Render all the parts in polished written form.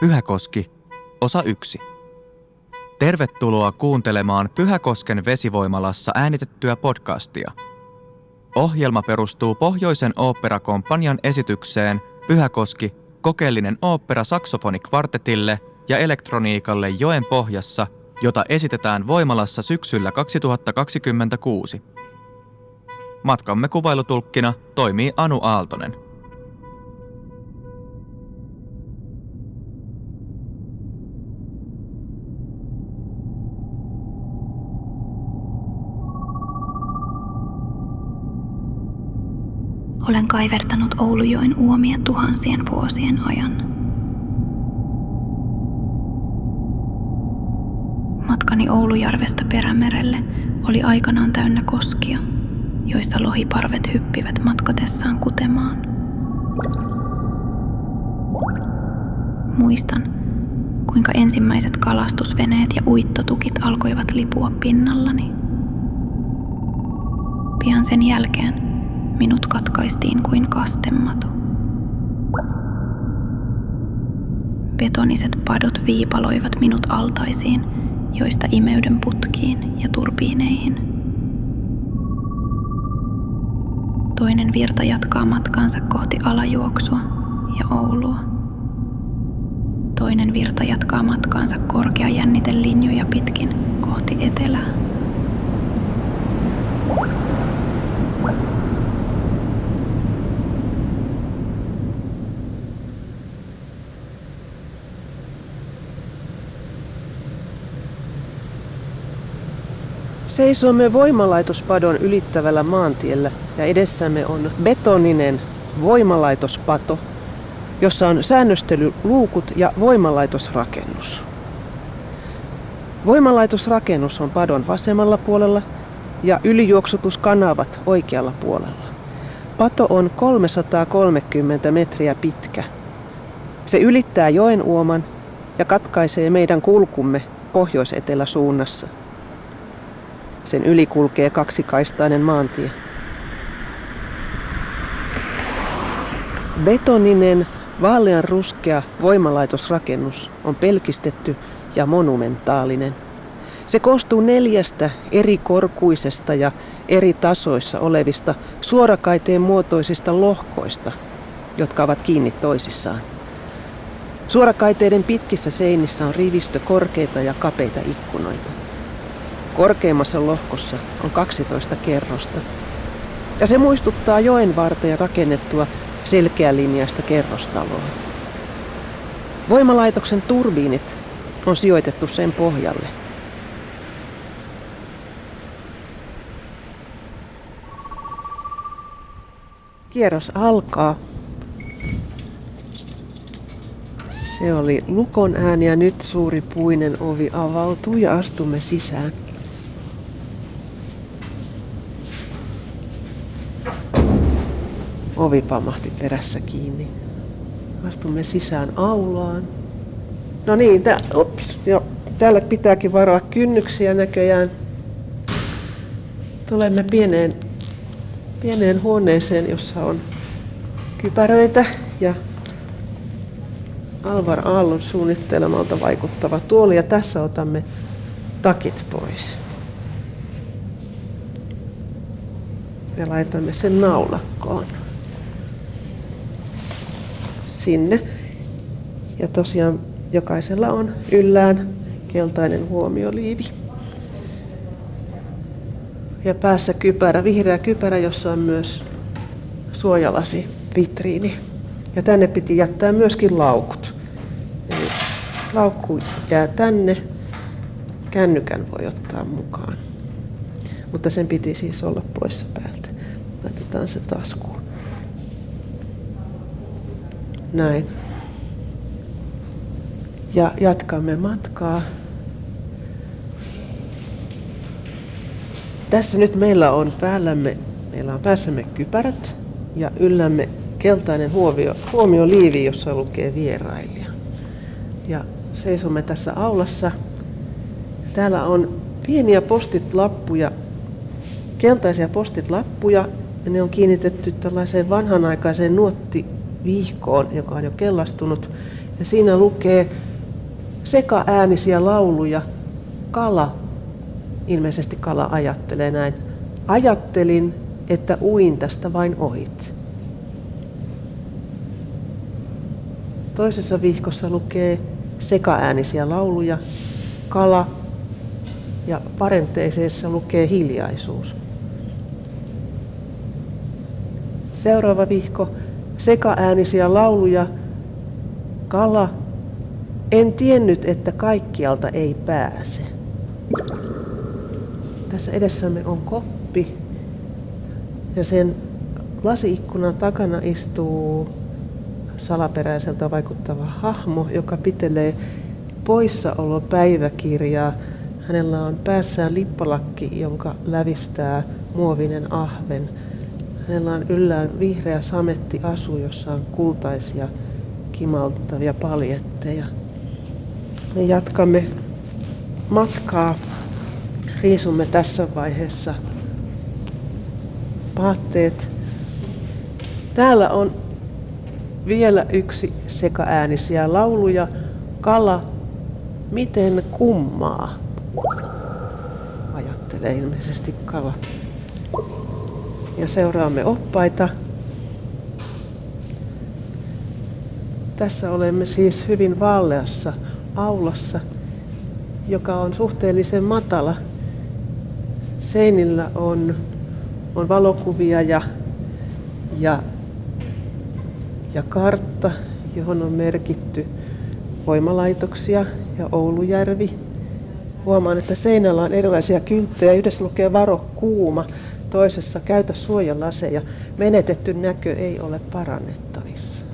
Pyhäkoski, osa 1. Tervetuloa kuuntelemaan Pyhäkosken vesivoimalassa äänitettyä podcastia. Ohjelma perustuu Pohjoisen oopperakomppanian esitykseen Pyhäkoski, kokeellinen ooppera saksofonikvartetille ja elektroniikalle joen pohjassa, jota esitetään voimalassa syksyllä 2026. Matkamme kuvailutulkkina toimii Anu Aaltonen. Olen kaivertanut Oulujoen uomia tuhansien vuosien ajan. Matkani Oulujärvestä Perämerelle oli aikanaan täynnä koskia, joissa lohiparvet hyppivät matkatessaan kutemaan. Muistan, kuinka ensimmäiset kalastusveneet ja uittotukit alkoivat lipua pinnallani. Pian sen jälkeen minut katkaistiin kuin kastemato. Betoniset padot viipaloivat minut altaisiin, joista imeydyn putkiin ja turbiineihin. Toinen virta jatkaa matkaansa kohti alajuoksua ja Oulua. Toinen virta jatkaa matkaansa korkeajännitelinjoja pitkin kohti etelää. Seisomme voimalaitospadon ylittävällä maantiellä ja edessämme on betoninen voimalaitospato, jossa on säännöstelyluukut ja voimalaitosrakennus. Voimalaitosrakennus on padon vasemmalla puolella ja ylijuoksutuskanavat oikealla puolella. Pato on 330 metriä pitkä. Se ylittää joen uoman ja katkaisee meidän kulkumme pohjois-eteläsuunnassa. Sen yli kulkee kaksikaistainen maantie. Betoninen, vaaleanruskea voimalaitosrakennus on pelkistetty ja monumentaalinen. Se koostuu 4 eri korkuisesta ja eri tasoissa olevista suorakaiteen muotoisista lohkoista, jotka ovat kiinni toisissaan. Suorakaiteiden pitkissä seinissä on rivistö korkeita ja kapeita ikkunoita. Korkeimmassa lohkossa on 12 kerrosta, ja se muistuttaa joen varteen rakennettua selkeälinjaista kerrostaloa. Voimalaitoksen turbiinit on sijoitettu sen pohjalle. Kierros alkaa. Se oli lukon ääni ja nyt suuri puinen ovi avautuu ja astumme sisään. Ovi pamahti perässä kiinni. Astumme sisään aulaan. No niin, täällä pitääkin varoa kynnyksiä näköjään. Tulemme pieneen huoneeseen, jossa on kypäröitä ja Alvar Aallon suunnittelemalta vaikuttava tuoli. Ja tässä otamme takit pois. Ja laitamme sen naulakkoon sinne. Ja tosiaan jokaisella on yllään keltainen huomioliivi. Ja päässä kypärä, vihreä kypärä, jossa on myös suojalasi, vitriini. Ja tänne piti jättää myöskin laukut. Eli laukku jää tänne. Kännykän voi ottaa mukaan. Mutta sen piti siis olla poissa päältä. Laitetaan se taskuun. Näin. Ja jatkamme matkaa. Tässä nyt meillä on päässämme kypärät ja yllämme keltainen huomioliivi, jossa lukee vierailija. Ja seisomme tässä aulassa. Täällä on pieniä post-it-lappuja, keltaisia post-it-lappuja, ja ne on kiinnitetty tällaiseen vanhanaikaiseen nuottivihkoon, joka on jo kellastunut. Ja siinä lukee sekaäänisiä lauluja. Kala, ilmeisesti kala ajattelee näin. Ajattelin, että uin tästä vain ohitse. Toisessa vihkossa lukee sekaäänisiä lauluja, kala ja parenteeseissa lukee hiljaisuus. Seuraava vihko, sekaäänisiä lauluja, kala, en tiennyt, että kaikkialta ei pääse. Tässä edessämme on koppi ja sen lasi-ikkunan takana istuu salaperäiseltä vaikuttava hahmo, joka pitelee poissaolopäiväkirjaa. Hänellä on päässään lippalakki, jonka lävistää muovinen ahven. Hänellä on yllään vihreä samettiasu, jossa on kultaisia kimaltavia paljetteja. Me jatkamme matkaa. Riisumme tässä vaiheessa vaatteet. Täällä on vielä yksi sekaäänisiä lauluja. Kala, miten kummaa? Ajattelee ilmeisesti kala. Ja seuraamme oppaita. Tässä olemme siis hyvin vaaleassa aulassa, joka on suhteellisen matala. Seinillä on valokuvia ja kartta, johon on merkitty voimalaitoksia ja Oulujärvi. Huomaan, että seinällä on erilaisia kylttejä. Yhdessä lukee varo kuuma, toisessa käytä suojalaseja. Menetetty näkö ei ole parannettavissa.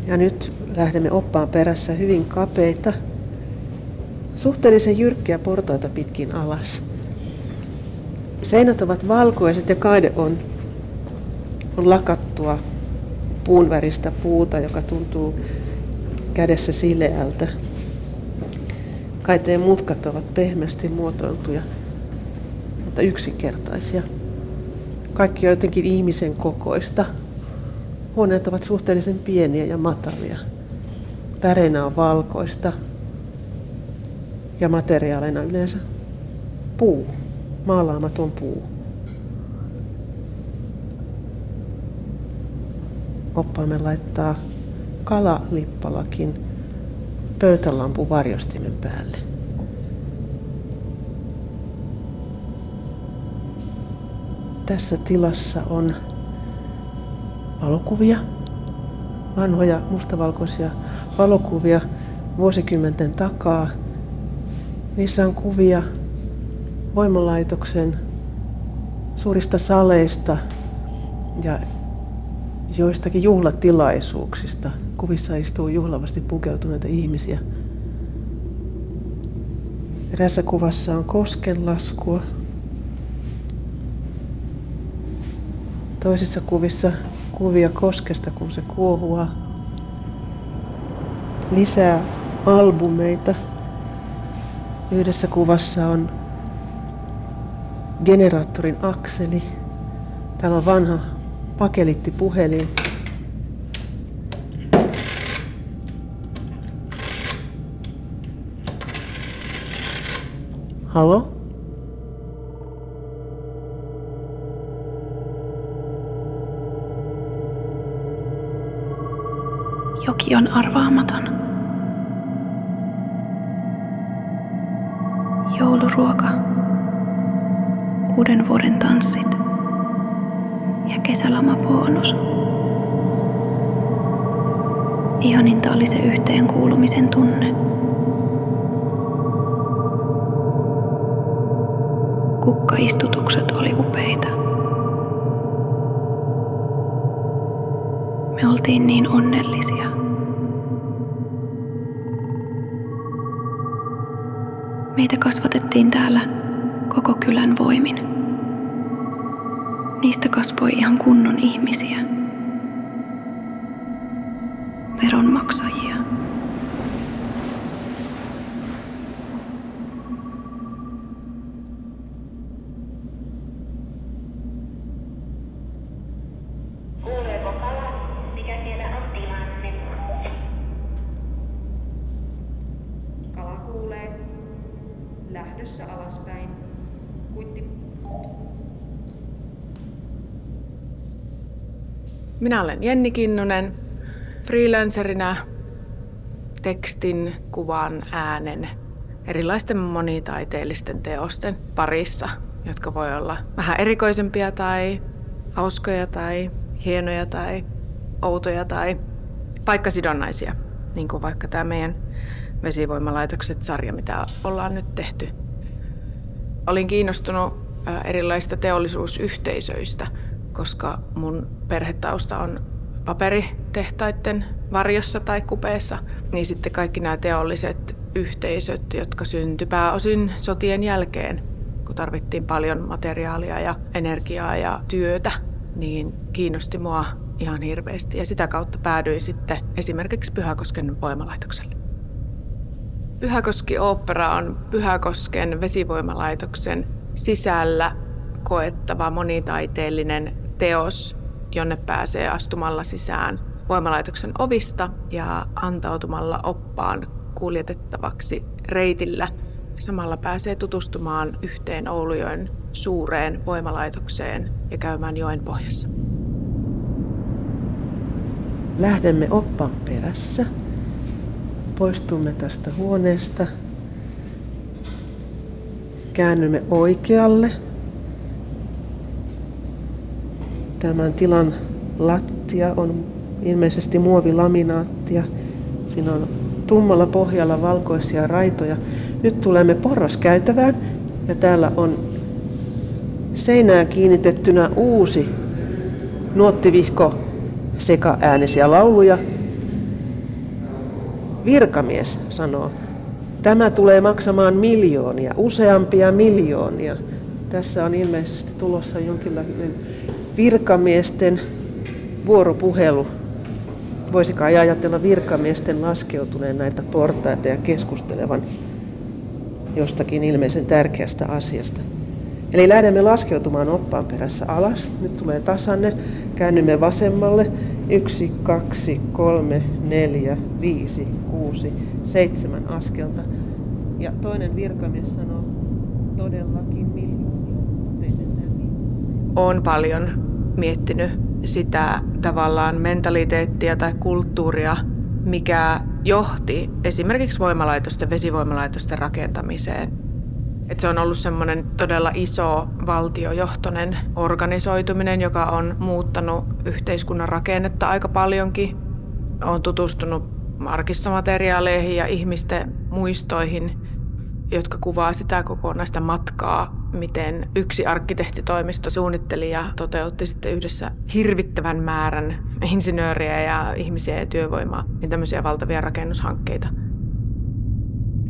Ja nyt lähdemme oppaan perässä hyvin kapeita, suhteellisen jyrkkiä portaita pitkin alas. Seinät ovat valkoiset ja kaide on lakattua puunväristä puuta, joka tuntuu kädessä sileältä. Kaiteen mutkat ovat pehmeästi muotoiltuja, mutta yksinkertaisia. Kaikki on jotenkin ihmisen kokoista. Huoneet ovat suhteellisen pieniä ja matalia. Väreinä on valkoista ja materiaaleina yleensä puu, maalaamaton puu. Oppaamme laittaa kalalippalakin pöytälampun varjostimen päälle. Tässä tilassa on valokuvia, vanhoja mustavalkoisia valokuvia vuosikymmenten takaa. Niissä on kuvia voimalaitoksen suurista saleista ja joistakin juhlatilaisuuksista. Kuvissa istuu juhlavasti pukeutuneita ihmisiä. Eräässä kuvassa on koskenlaskua. Toisissa kuvissa kuvia koskesta, kun se kuohuaa. Lisää albumeita. Yhdessä kuvassa on generaattorin akseli. Täällä on vanha pakeliittipuhelin. Halo? Joki on arvaamaton. Jouluruoka, uuden vuoden tanssit ja kesälomabonus. Ihaninta oli se yhteenkuulumisen tunne. Kukkaistutukset oli upeita. Me oltiin niin onnellisia. Meitä kasvatettiin täällä koko kylän voimin. Niistä kasvoi ihan kunnon ihmisiä. Veronmaksajia. Kuuleeko kala, mikä siellä on tilanne? näytössä alaspäin. Kuitti. Minä olen Jenni Kinnunen, freelancerina tekstin, kuvan, äänen, erilaisten monitaiteellisten teosten parissa, jotka voi olla vähän erikoisempia tai hauskoja tai hienoja tai outoja tai paikkasidonnaisia, niin kuin vaikka tämä meidän Vesivoimalaitokset-sarja, mitä ollaan nyt tehty. Olin kiinnostunut erilaisista teollisuusyhteisöistä, koska mun perhetausta on paperitehtaiden varjossa tai kupeessa, niin sitten kaikki nämä teolliset yhteisöt, jotka syntyi pääosin sotien jälkeen, kun tarvittiin paljon materiaalia ja energiaa ja työtä, niin kiinnosti mua ihan hirveästi. Ja sitä kautta päädyin sitten esimerkiksi Pyhäkosken voimalaitokselle. Pyhäkoski-ooppera on Pyhäkosken vesivoimalaitoksen sisällä koettava monitaiteellinen teos, jonne pääsee astumalla sisään voimalaitoksen ovista ja antautumalla oppaan kuljetettavaksi reitillä. Samalla pääsee tutustumaan yhteen Oulujoen suureen voimalaitokseen ja käymään joen pohjassa. Lähdemme oppaan perässä. Poistumme tästä huoneesta. Käännymme oikealle. Tämän tilan lattia on ilmeisesti muovilaminaattia. Siinä on tummalla pohjalla valkoisia raitoja. Nyt tulemme porraskäytävään ja täällä on seinään kiinnitettynä uusi nuottivihko sekaäänisiä lauluja. Virkamies sanoo, tämä tulee maksamaan miljoonia, useampia miljoonia. Tässä on ilmeisesti tulossa jonkinlainen virkamiesten vuoropuhelu. Voisiko ajatella virkamiesten laskeutuneen näitä portaita ja keskustelevan jostakin ilmeisen tärkeästä asiasta. Eli lähdemme laskeutumaan oppaan perässä alas. Nyt tulee tasanne. Käännymme vasemmalle. 1, 2, 3, 4, 5, 6, 7 askelta. Ja toinen virkamies sanoo, todellakin miljoonia. Olen paljon miettinyt sitä tavallaan mentaliteettia tai kulttuuria, mikä johti esimerkiksi voimalaitosten, vesivoimalaitosten rakentamiseen. Et se on ollut semmoinen todella iso valtiojohtoinen organisoituminen, joka on muuttanut yhteiskunnan rakennetta aika paljonkin. Olen tutustunut arkistomateriaaleihin ja ihmisten muistoihin, jotka kuvaa sitä kokonaista matkaa, miten yksi arkkitehtitoimisto suunnitteli ja toteutti sitten yhdessä hirvittävän määrän insinööriä ja ihmisiä ja työvoimaa, niin tämmöisiä valtavia rakennushankkeita.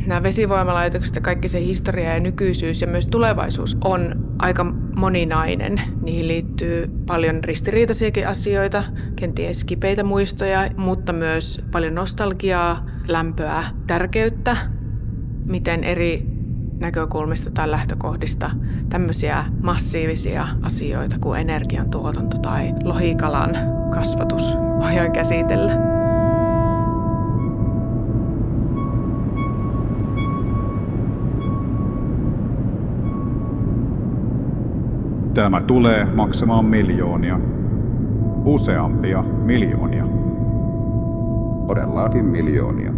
Nämä vesivoimalaitokset ja kaikki se historia ja nykyisyys ja myös tulevaisuus on aika moninainen. Niihin liittyy paljon ristiriitaisiakin asioita, kenties kipeitä muistoja, mutta myös paljon nostalgiaa, lämpöä, tärkeyttä. Miten eri näkökulmista tai lähtökohdista tämmöisiä massiivisia asioita kuin energiantuotanto tai lohikalan kasvatus voidaan käsitellä. Tämä tulee maksamaan miljoonia. Useampia miljoonia. Todellakin miljoonia.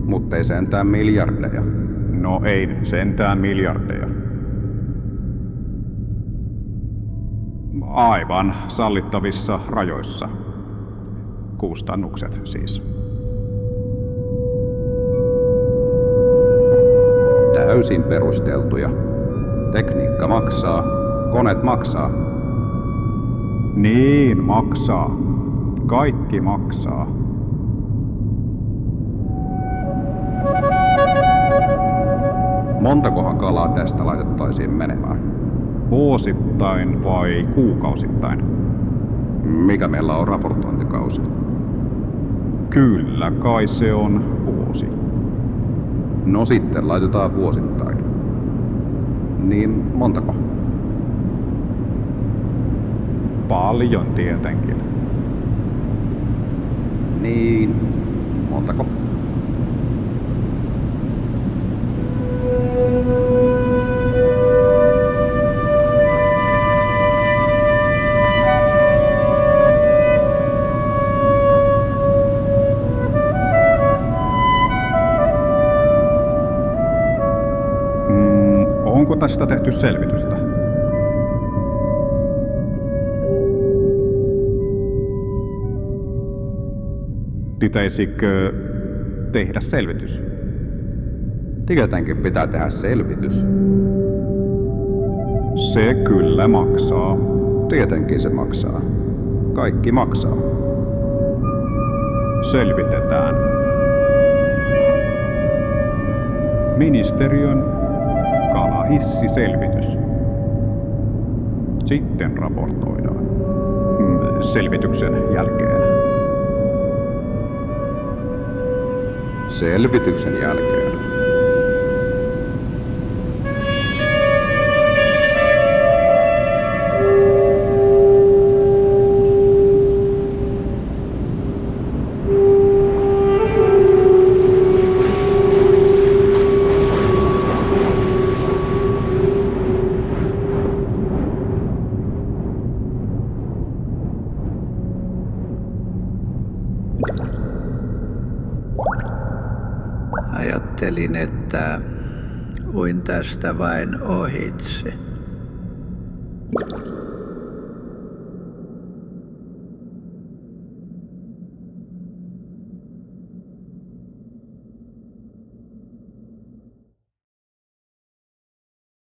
Mutta ei sentään miljardeja. No ei sentään miljardeja. Aivan sallittavissa rajoissa. Kustannukset siis. Täysin perusteltuja. Tekniikka maksaa. Koneet maksaa. Niin, maksaa. Kaikki maksaa. Montakohan kalaa tästä laitettaisiin menemään? Vuosittain vai kuukausittain? Mikä meillä on raportointikausi? Kyllä kai se on vuosi. No sitten laitetaan vuosittain. Niin montako? Paljon tietenkin. Niin montako? Onko tästä tehty selvitystä? Pitäisikö tehdä selvitys? Tietenkin pitää tehdä selvitys. Se kyllä maksaa. Tietenkin se maksaa. Kaikki maksaa. Selvitetään. Ministeriön kalahissiselvitys. Sitten raportoidaan. Selvityksen jälkeen. Selvityksen jälkeen. Ajattelin, että uin tästä vain ohitse.